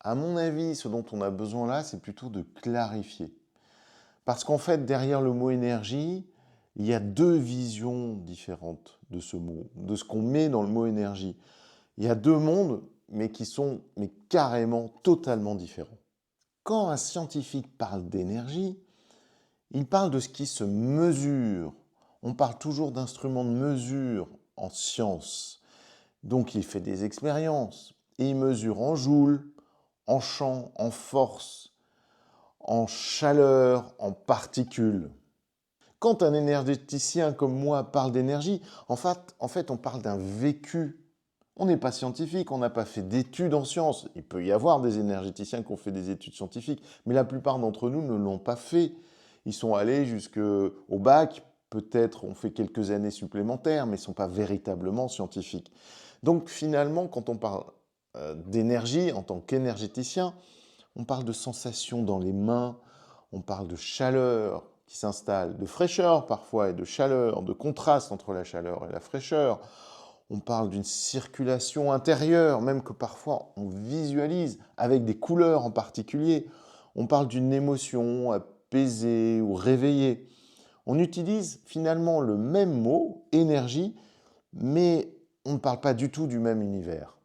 À mon avis, ce dont on a besoin là, c'est plutôt de clarifier. Parce qu'en fait, derrière le mot énergie, il y a deux visions différentes de ce mot, de ce qu'on met dans le mot énergie. Il y a deux mondes, mais qui sont carrément totalement différents. Quand un scientifique parle d'énergie, il parle de ce qui se mesure. On parle toujours d'instruments de mesure en science. Donc il fait des expériences et il mesure en joules, en champ, en force, en chaleur, en particules. Quand un énergéticien comme moi parle d'énergie, en fait, on parle d'un vécu. On n'est pas scientifique, on n'a pas fait d'études en sciences. Il peut y avoir des énergéticiens qui ont fait des études scientifiques, mais la plupart d'entre nous ne l'ont pas fait. Ils sont allés jusqu'au bac, peut-être ont fait quelques années supplémentaires, mais ne sont pas véritablement scientifiques. Donc finalement, quand on parle d'énergie en tant qu'énergéticien, on parle de sensations dans les mains, on parle de chaleur qui s'installe, de fraîcheur parfois et de chaleur, de contraste entre la chaleur et la fraîcheur. On parle d'une circulation intérieure, même que parfois on visualise avec des couleurs en particulier. On parle d'une émotion apaisée ou réveillée. On utilise finalement le même mot, énergie, mais on ne parle pas du tout du même univers.